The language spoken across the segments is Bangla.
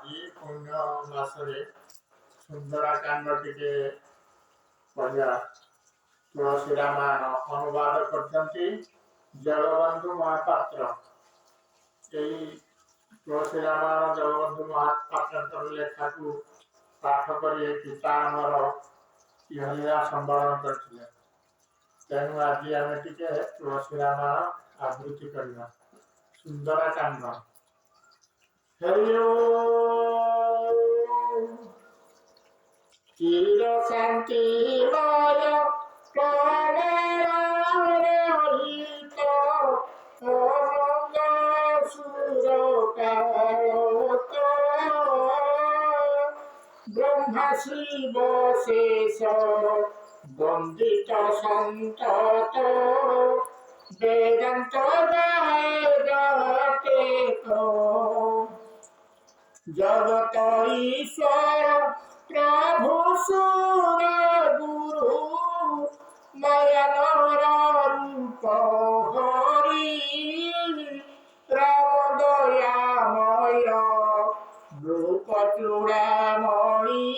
ଆଜି ପୁଣ୍ୟ ମାସରେ ସୁନ୍ଦରାକାଣ୍ଡ ଟିକେ ପଢ଼ିବା। ତୁଳସୀ ରାମାୟଣ ଅନୁବାଦ କରିଛନ୍ତି ଜଗବନ୍ଧୁ ମହାପାତ୍ର। ଏହି ତୁଳସୀ ରାମାୟଣ ଜଗବନ୍ଧୁ ମହାପାତ୍ରଙ୍କର ଲେଖାକୁ ପାଠ କରି ପିତା ଆମର ଇହଲୀଳା ସମ୍ବରଣ କରିଥିଲେ। ତେଣୁ ଆଜି ଆମେ ଟିକେ ତୁଳସୀ ରାମାୟଣ ଆବୃତ୍ତି କରିବା। ସୁନ୍ଦରାକାଣ୍ଡ। ହରି ଓମ୍। ଚିର ଶାନ୍ତିମୟ ପ୍ରାଣରେ ଅହିତ ଅମଙ୍ଗ ସୁର କାଳତ ବ୍ରହ୍ମା ଶିବ ଶେଷ বন্দিত সন্তত বেদান্ত গায়ে জগত ঈশ্বর প্রভু সুর গুরু নয়নর রূপ হরি রাম দয়াময় রূপ চূড়ামণি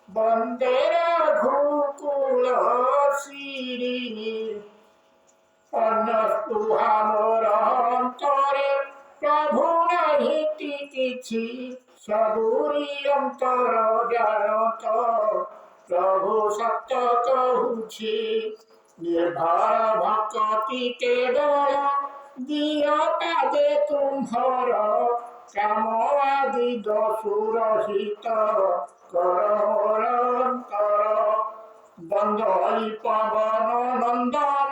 বন্দে রঘুকুল শ্রী অন্যস্পৃহা মোর অন্তরে প্রভু নাহি কিছু সবুরি অন্তর জানত প্রভু সত্য কহুছি নির্ভর ভক্তি কেবল দিয় পাদে তুম্ভর কাম আদি দোষরহিত কর মোর অন্তর বন্দই পবন নন্দন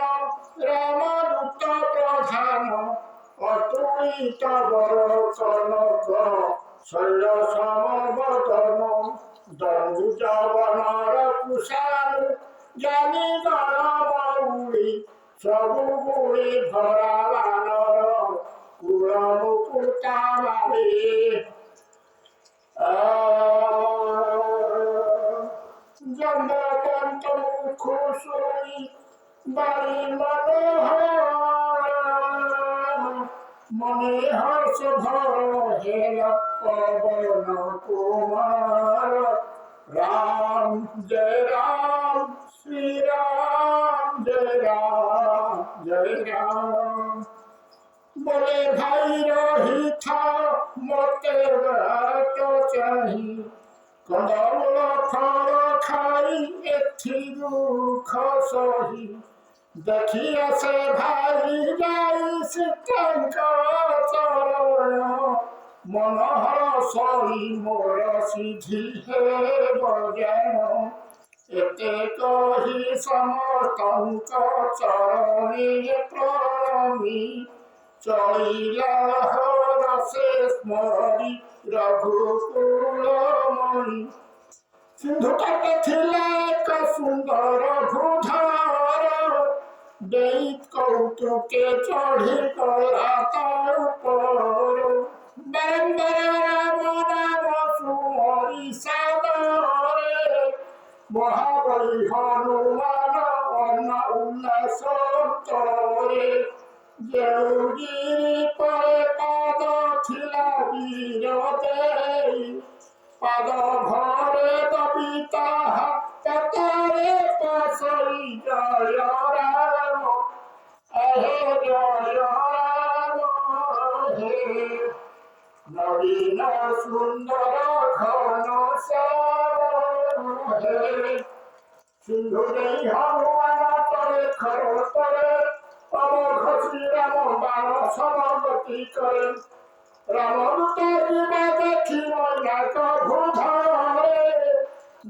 রামদূত প্রধান অতুলিত বর কনক শৈল সমবদন দণ্ডু যবনর কুশালু জানি গণ বৌড়ি সবু গুণে ভরা বানর কুল মুকুতা বাবে জন্মকান্ত মুখ শুনি বাড়ি মনে হর্ষ ভর হেল পবন কুমার রাম জয় রাম শ্রীরাম জয় রাম জয় রাম বলে ভাই রহিথ মতে বাট চাহি কন্দমূল ফল খাই এথি দুঃখ সহি দেখি আসে ভাই যাই সীতাঙ্ক চরণ মনোহর সহি মোর সিদ্ধি হে বজ্ঞান এতে কহি সমস্তঙ্ক চরণে প্রণমী চলিলা রসে স্মরি রঘুকুলমণি সিন্ধু তটে ଥିଲା ଏକ ସୁନ୍ଦର ଭୂଧର ଦେଇ କୌତୁକେ ଚଢ଼ି ଗଲା ତା ଉପର ବାରମ୍ବାର ରାମ ନାମ ସୁମରି ସାଗରେ ମହାବଳୀ ହନୁମାନ ଅନ୍ନ ଉଲ୍ଲାସ ତଳେ ଯେଉଁ ଗିରି ପରେ ପାଦ ଥିଲା ବୀର ଦେଇ পাদ ঘরে কবিতা হাতে পাশই জয় রাম হে জয় রাম হে নবীন সুন্দর ঘন শ্যাম হে সিন্ধু নেই হনুমান তরে খর তরে অমোঘ শ্রীরাম বাণ সমগতি করে রামদূত জীবা দেখি মৈনাক ভূধরে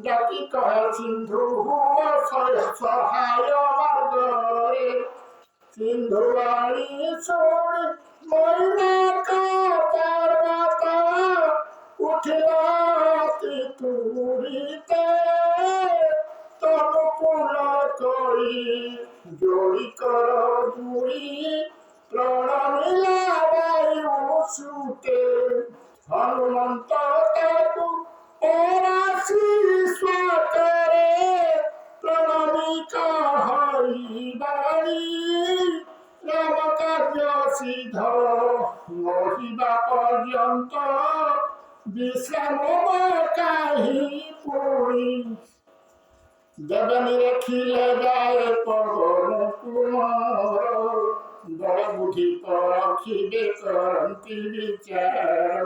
ডাকি কহে সিন্ধু হুয় সহায় মার্গরে সিন্ধু বাণী শুনি মৈনাক পর্বত উঠিল অতি তুরিতে তনুকূল করি জড়ি কর জুড়ি প্রণমিলা বায়ু সুতে হনুমন্ত তাকু পরাশি স্বাতরে প্রণমি কহি বাণী রাম কার্য সিদ্ধ মহিবা পর্যন্ত বিশ্রাম কাহি পড়ি দেবনী রেখিলে যায় পবন কুমার বড় বুদ্ধি রখিবে করন্তি বিচার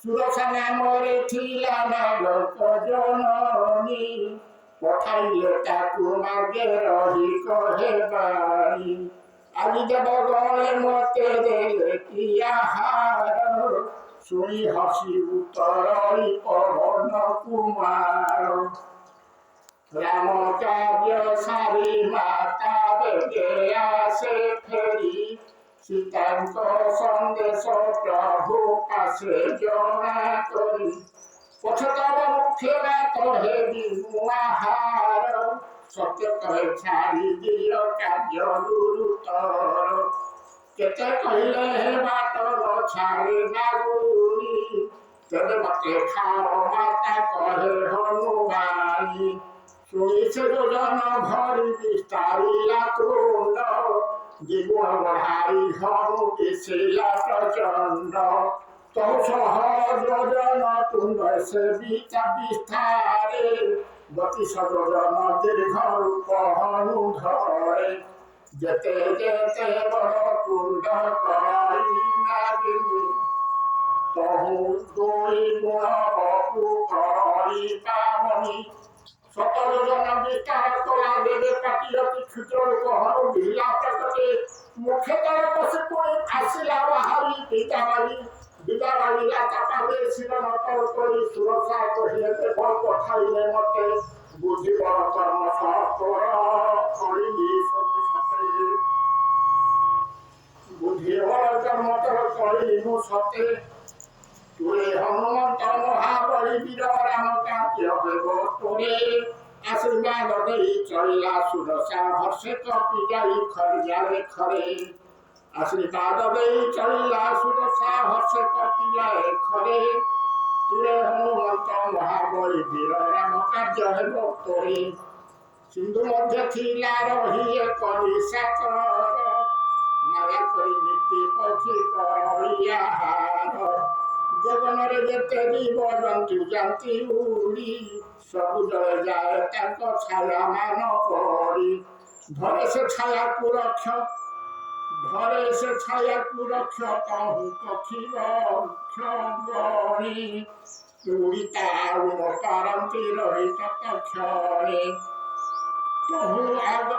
সুরসা নামরে ଥିଲା ନାଲକ ଜନନୀ ପଠାଇଲେ ତାକୁ ମାର୍ଗେ ରହି କହେ ବାଣୀ ଆଜି ଦେବ ଗଳେ ମତେ ଦେଲେ କି ଆହାର ଶୁଣି ହସି ଉତ୍ତରଇ ପବନ କୁମାର ରାମ କାର୍ଯ୍ୟ ସାରି ମାତା ବେଗେ ଆସେ ଫେରି ସୀତାଙ୍କ ସନ୍ଦେଶ ପ୍ରଭୁ ଆସେ ଜଣା କରି ପଛତର ମୁଖେରା କହେବି ମୁଁ ଆହାର ସତ୍ୟ କହେ ଛାଡ଼ି ଦିଅ କାର୍ଯ୍ୟ ଗୁରୁତର କେତେ କହିଲେ ହେ ବାଟ ନ ଛାଡ଼ି ନାଗୁଣି ତେବେ ମତେ ଖାଅ ମାତା କହେ ହନୁମାନି ଶୁଣି ସେ ଯୋଜନ ଭରି ବିସ୍ତାରିଲା ତୁଣ୍ଡ দ্বিগুণ বঢ়াই হনু দিছিলা প্রচণ্ড তৌ সহযোজন তুণ্ড সে বিস্তারে গতি সযোজন দীর্ঘ রূপ হনু ধরে যেতে যেতে বড় তুণ্ড করাই নাগিনী তহু দুই গুণ বপু করি পাবনি শতযোজন বিস্তার করা দেবে কাটি অতি ক্ষুদ্র গহন ঢিলা প্রকটে মুখে তার পশে পড়ে আসিলা বাহারি বিদাবাড়ি চাপাবে শির নতর করি সুরসা কহিলে দেব পঠাইলে মতে বুঝি বড় কর্ম সফর করিলি সতে সতে বুঝি বড় কর্ম তর করিলি মু সতে তোরে হনুমন্ত মহাবলী বীর রাম কার্য ହେବ তোরে আশীর্বাদ দেই চলিলা সুরসা হর্ষে কপি যাই খরিয়ারে খরে আশীর্বাদ দেই চলিলা সুরসা হর্ষে কপি যায় খরে তোরে হনুমন্ত মহাবলী বীর রাম কার্য ହେବ তোরে সিন্ধু মধ্যে ଥିଲା রহি এক নিশাচর মায়া କରି ନୀତି ପକ୍ଷୀ କରିଆ ହାର ଜଗନରେ ଯେତେ ଜୀବ ଜନ୍ତୁ ଯାନ୍ତି ଉଡ଼ି ସବୁ ଜଳେ ଯାଏ ତାଙ୍କ ଛାୟା ମାନ ପଡ଼ି ଧରେ ସେ ଛାୟାକୁ ରକ୍ଷ ତହୁ ପକ୍ଷୀ ରକ୍ଷ ଗଣି ଉଡ଼ି ତାଉ ନ ପାରନ୍ତି ରହି ତତ୍କ୍ଷଣେ ତହୁ ଆଗ